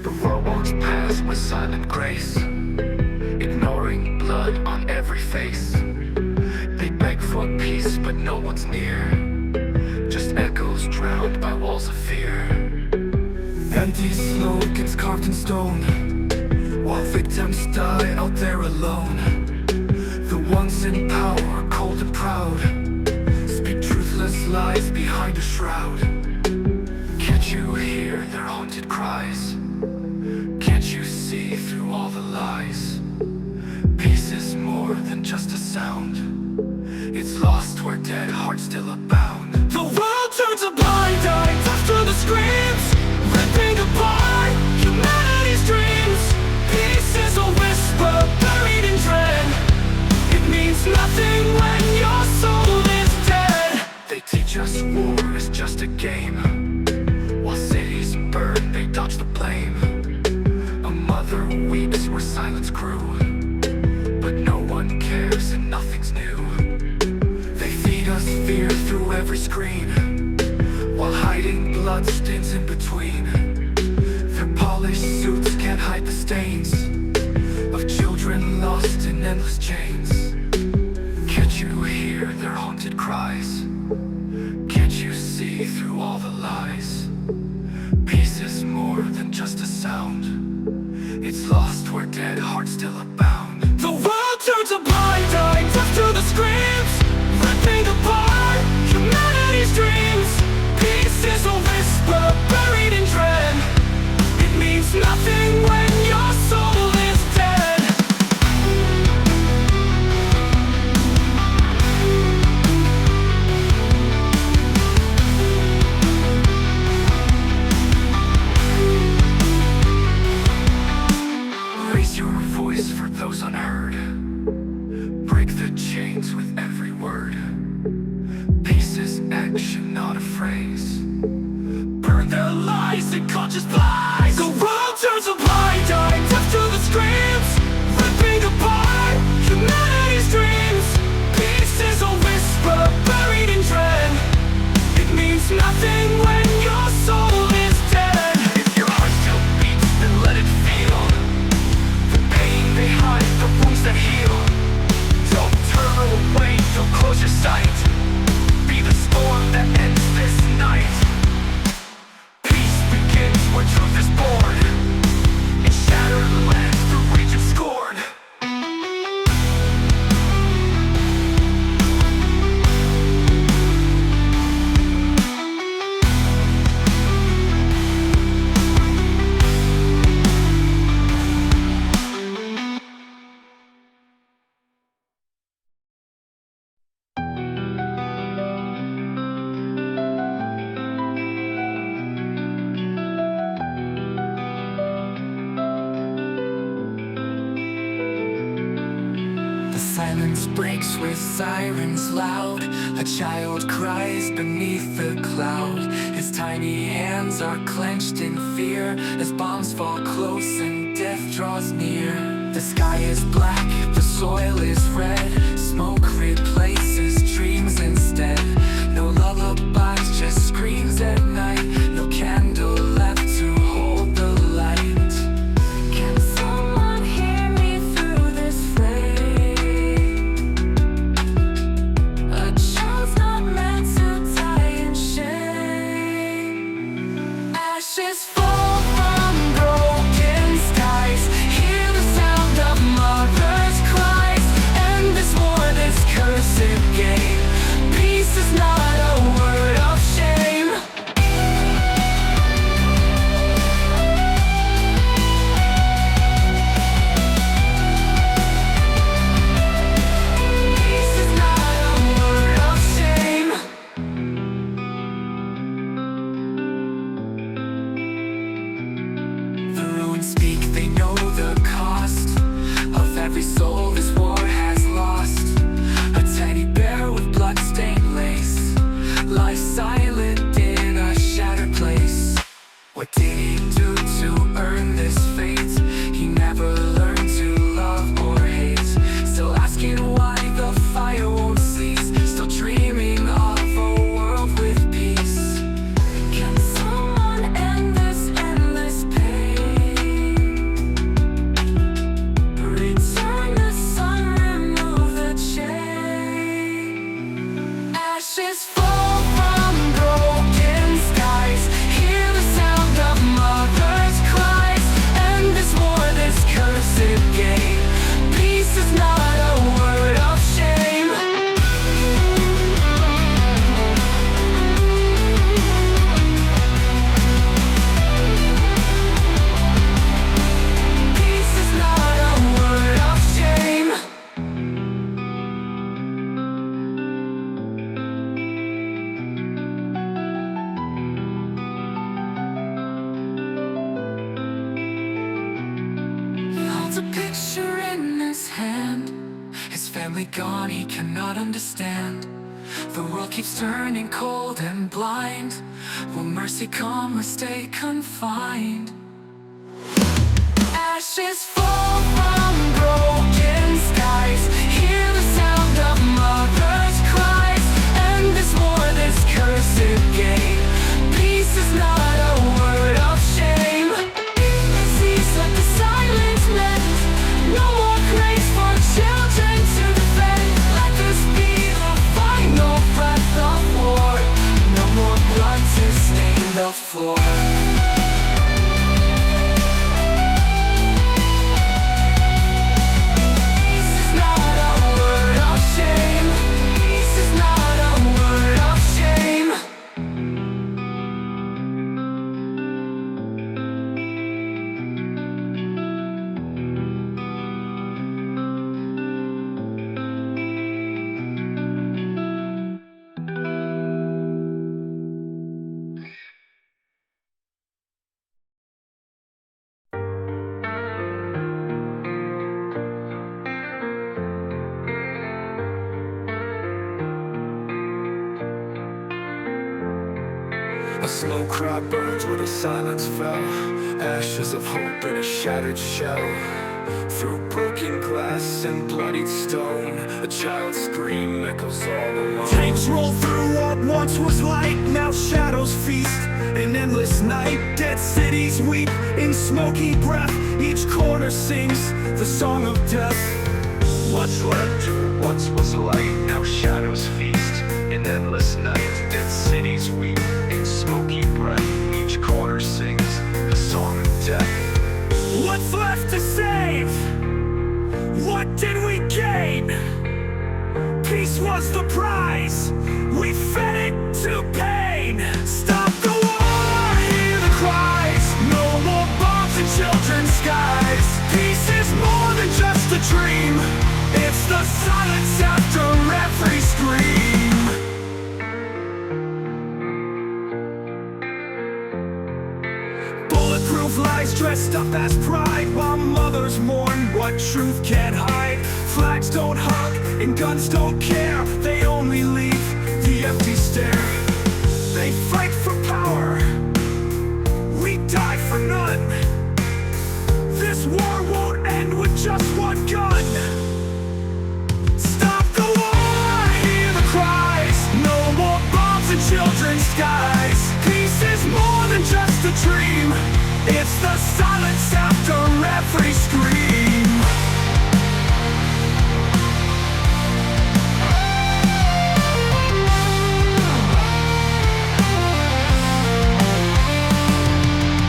The world walks past with silent grace, ignoring blood on every face. They beg for peace, but no one's near, just echoes drowned by walls of fear. Empty slogans carved in stone, while victims die out there alone. The ones in power, cold and proud, speak truthless lies behind a shroud. Can't you hear their haunted cries? Can't you see through all the lies? Peace is more than just a sound, it's lost where dead hearts still abound. The world turns a blind eye, deaf to the screams, ripping apart humanity's dreams. Peace is a whisper buried in dread, it means nothing when your soul is dead. They teach us war is just a game, while cities burn they dodge the blame. A mother weeps where silence grew, but no one cares and nothing's new. They feed us fear through every screen, while hiding blood stains in between. Their polished suits can't hide the stains of children lost in endless chains. Can't you hear their haunted cries? Can't you see through all the lies? Peace is more than just a sound, it's lost where dead hearts still abound. The world turns a blind eye, deaf to the screams, ripping apart humanity's dreams. Peace is a whisper buried in dread, it means nothing when your soul is dead. Raise your voice for those unheard, break the chains with every word. Peace is action, not a phrase. Burn their lies and conscious lies. The world turns a blind eye, deaf to the screams, ripping apart humanity's dreams. Peace is a whisper buried in dread, it means nothing when your soul is dead. If your heart still beats, then let it feel the pain behind the wounds that heal. Don't turn away, don't close your sight, be the storm that ends this night. Peace begins where truth is born, in shattered lands the region scorned. Silence breaks with sirens loud, a child cries beneath the cloud. His tiny hands are clenched in fear as bombs fall close and death draws near. The sky is black, the soil is red, smoke replaces dreams instead. No lullabies, just screams at night, no candle left to hold the light. Can someone hear me through this frame? A child's not meant to die in shame. Ashes fall from broken skies, hear the sound of mothers' cries. End this war, this cursed game. Peace is not a word of shame. Peace is not a word of shame. The ruins speak, they know the cost of every soul this war has lost. A teddy bear with blood-stained lace lies silent in a shattered place. What did he do to earn this fate? He never learned to love or hate. Still asking why the fire won't cease, still dreaming of a world with peace. Can someone end this endless pain? holds a picture in his hand. His family gone, he cannot understand. The world keeps turning cold and blind. Will mercy come or stay confined? Ashes fall from broken skies. Hear the sound of mothers' cries. And this war, this cursed game. Peace is not a word of shame. Cease let the silence mend. No more grace for children to defend. Let this be the final breath of war. No more blood to stain the floor. A slow cry burns where the silence fell. Ashes of hope in a shattered shell. Through broken glass and bloodied stone, a child's scream echoes all alone. Tanks roll through what once was light. Now shadows feast in endless night. Dead cities weep in smoky breath. Each corner sings the song of death. What's left to what once was light? Now shadows feast in endless night. Dead cities weep in smoky breath. Each corner sings the song of death. What's left to save? What did we gain? Peace was the prize. We fed it to pain. Stop the war, hear the cries. No more bombs in children's skies. Peace is more than just a dream. It's the silence after every scream. Bulletproof lies dressed up as pride, while mothers mourn what truth can't hide. Flags don't hug and guns don't care. They only leave the empty stare. They fight for power, we die for none. This war won't end with just one gun. Stop the war, hear the cries. No more bombs in children's skies. Peace is more than just a dream. It's the silence after every scream.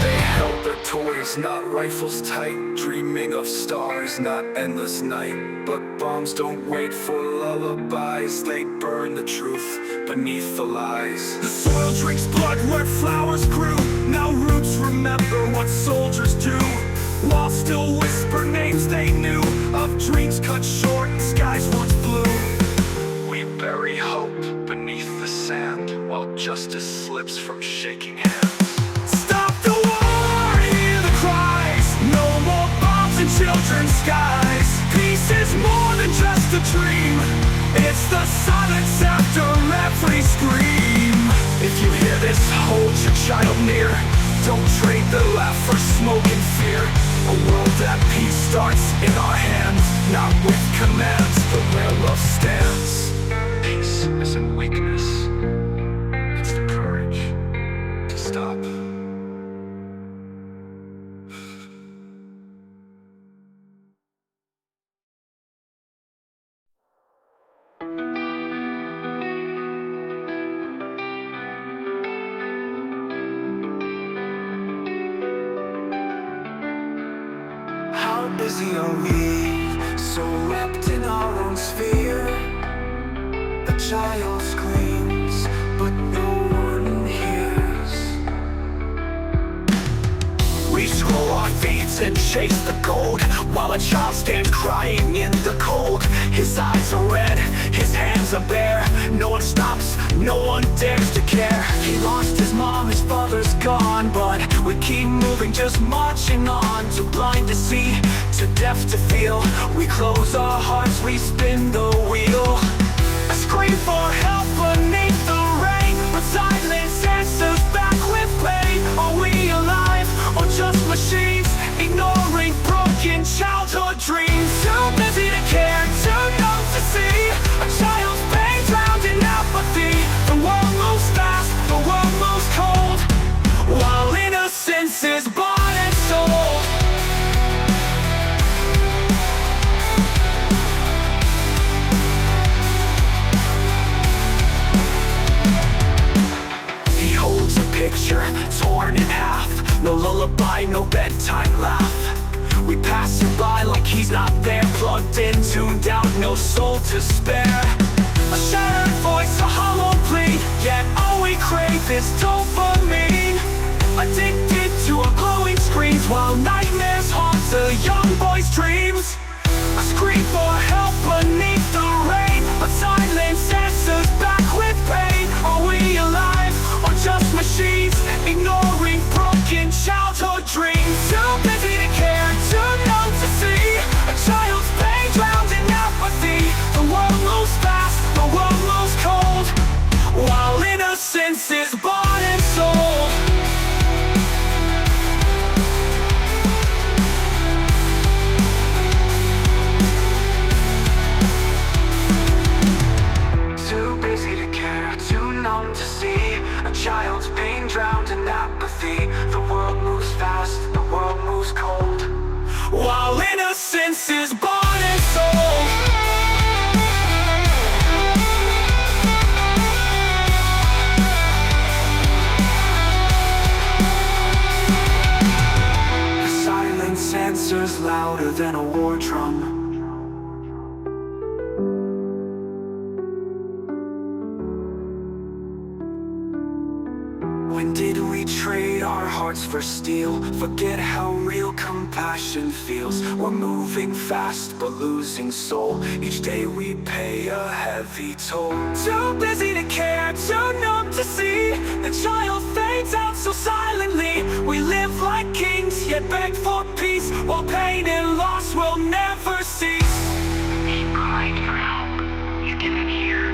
They held their toys, not rifles tight. Dreaming of stars, not endless night. But bombs don't wait for lullabies. They burn the truth beneath the lies. The soil drinks blood where flowers grew. Now roots remember what soldiers do. Walls still whisper names they knew, of dreams cut short and skies once blue. We bury hope beneath the sand, while justice slips from shaking hands. Stop the war, hear the cries. No more bombs in children's skies. Peace is more than just a dream. It's the silence after every scream. If you hear this, hold your child near. Don't trade the laugh for smoke and fear. A world at peace starts in our hands, not with commands, but where love stands. Peace isn't weakness, it's the courage to stop. How busy are we, so wrapped in our own sphere? A child screams, but no one hears. We scroll our feeds and chase the gold, while a child stands crying in the cold. His eyes are red, his hands are bare. No one stops, no one dares to care. He lost his mom, his father's gone, but We keep moving, just marching on. Too blind to see, too deaf to feel. We close our hearts, we spin the wheel. I scream for help beneath the rain, but silence answers back with pain. Are we alive, or just machines, ignoring broken childhood dreams? Too busy to care, too numb to see a child's pain drowned in apathy. The world moves fast, the world moves cold, while innocence is bought and sold. He holds a picture, torn in half. No lullaby, no bedtime laugh. We pass him by like he's not there. Plugged in, tuned out, no soul to spare. A shattered voice, a hollow plea, yet all we crave is dopamine. Addicted to our glowing screens, while nightmares haunt a young boy's dreams. I scream for help beneath the rain, but silence answers back with pain. Are we alive, or just machines, ignoring broken childhood dreams? Too busy to care, too numb to see a child's pain drowned in apathy. The world moves fast, the world moves cold, while innocence is bought and sold. Too busy to care, too numb to see a child's pain drowned in apathy. The world moves fast, the world moves cold, while innocence is bought and sold. The silence answers louder than a war drum. When did we trade our hearts for steel? Forget how real compassion feels. We're moving fast but losing soul. Each day we pay a heavy toll. Too busy to care, too numb to see the child fades out so silently. We live like kings, yet beg for peace, while pain and loss will never cease. He cried for help. You didn't hear.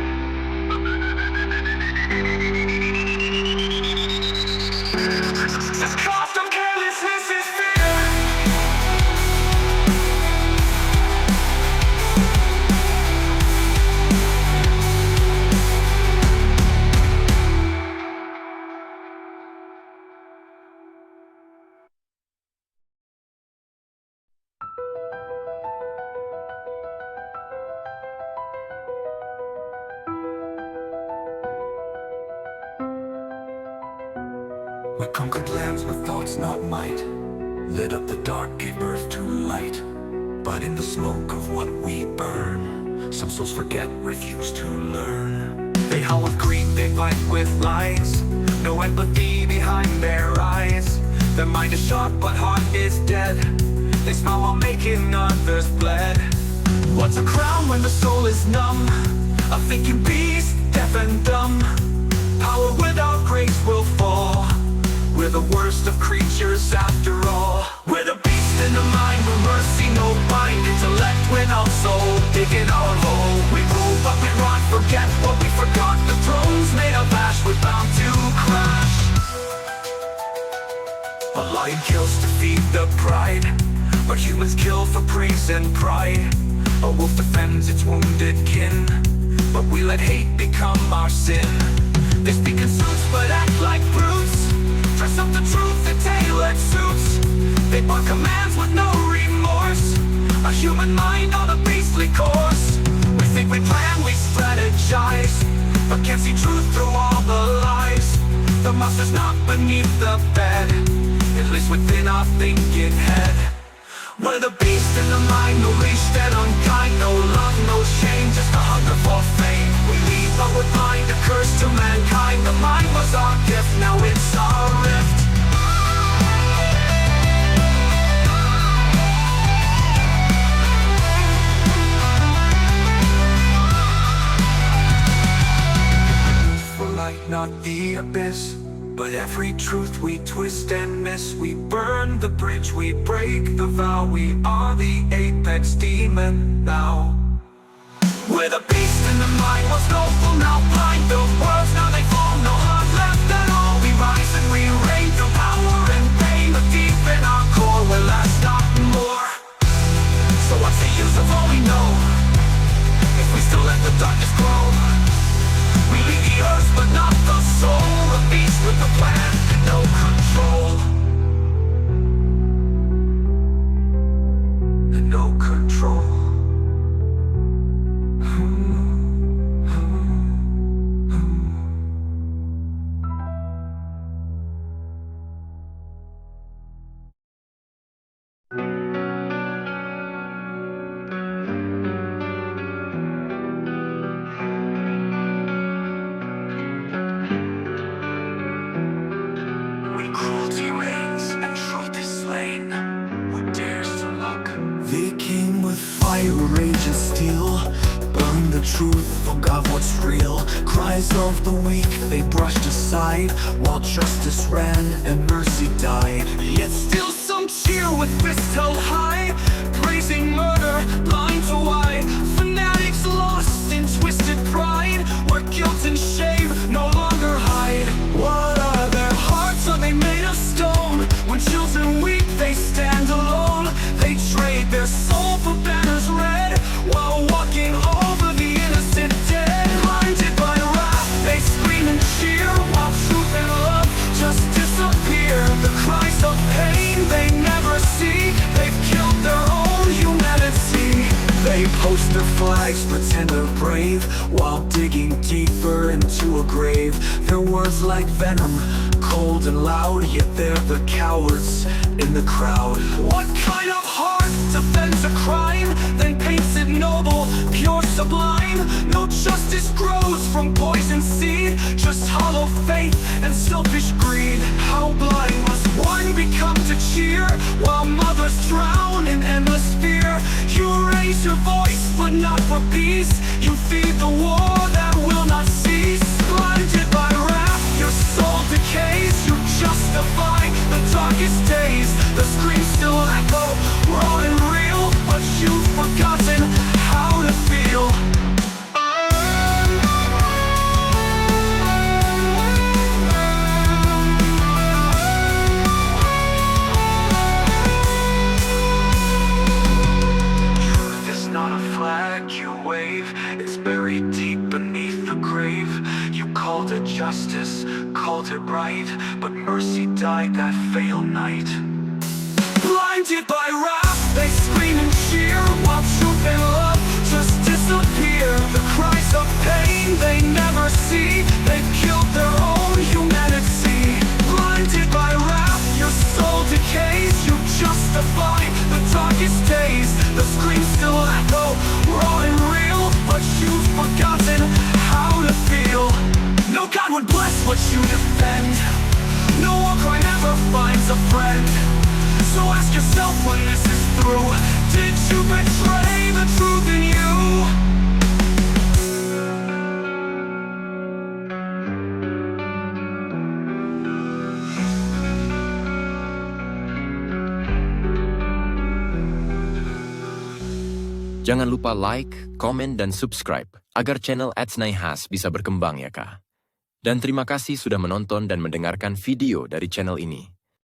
The cost of carelessness is fear. We conquered lands with thoughts, not might. Lit up the dark, gave birth to light. But in the smoke of what we burn, some souls forget, refuse to learn. They howl with greed, they fight with lies. No empathy behind their eyes. Their mind is sharp, but heart is dead. They smile while making others bled. What's a crown when the soul is numb? A thinking beast, deaf and dumb. Power without grace will fall. We're the worst of creatures after all. We're the beast in the mind, with mercy no bind. Intellect without soul, digging our hole. We rule but we rot, forget what we forgot. The thrones made of ash, we're bound to crash. A lion kills to feed the pride, but humans kill for praise and pride. A wolf defends its wounded kin, but we let hate become our sin. They speak in suits but act like brutes. Dress up the truth in tailored suits. They bark commands with no remorse. A human mind on a beastly course. We think we plan, we strategize, but can't see truth through all the lies. The monster's not beneath the bed, it lives within our thinking head. We're the beast in the mind, no leashed and unkind. No love, no shame, just a hunger for fame. We lead but we're blind, a curse to mankind. The mind was our gift, now it's our rift. For light, not the abyss, but every truth we twist and miss. burn the bridge, we break the vow. We are the apex demon now. We're the beast in the mind, was noble, now blind. The words, now they fall, no heart left at all. We rise and we reign through power and pain. The deep in our core will last, not more. So what's the use of all we know, if we still let the darkness grow? We lead the earth but not the soul. A beast with a plan and no control. And no control. Cruelty reigns and truth is slain. Who dares to look? They came with fire, rage and steel. Burn the truth, forgot what's real. Cries of the weak they brushed aside, while justice ran and mercy died. Yet still some cheer with fists held high, praising murder, blind to why. Fanatics lost in twisted pride, where guilt and shame no longer hide. What are their hearts? Are they made of stone? When children weep, they stand alone. They trade their soul for banners red, while walking over the innocent dead. Blinded by wrath, they scream and cheer, while truth and love just disappear. The cries of pain they never see, they've killed their own humanity. They post their flags, pretend they're brave, while digging deeper into a grave. Their words like venom, cold and loud, yet they're the cowards in the crowd. What kind of heart defends a crime, then paints it noble, pure, sublime? No justice grows from poison seed, just hollow faith and selfish greed. How blind must one become to cheer, while mothers drown in endless fear? You raise your voice, but not for peace. You feed the war that will not cease. Blinded by wrath, your soul decays. You justify the darkest days. The screams still echo, raw and real, but you've forgotten how to feel. Truth is not a flag you wave, it's buried deep beneath the grave. You called it justice, called it right, but mercy died that fatal night. Blinded by wrath, they scream and cheer, while truth and love just disappear. The cries of pain they never see, they've killed their own humanity. Blinded by wrath, your soul decays. You justify the darkest days. The screams still echo, raw and real, but you've forgotten how to feel. No God would bless what you defend. No war crime ever finds a friend. So ask yourself when this is through, did you betray the truth in you? Jangan lupa like, komen, dan subscribe agar channel @Naihas bisa berkembang ya Kak. Dan terima kasih sudah menonton dan mendengarkan video dari channel ini.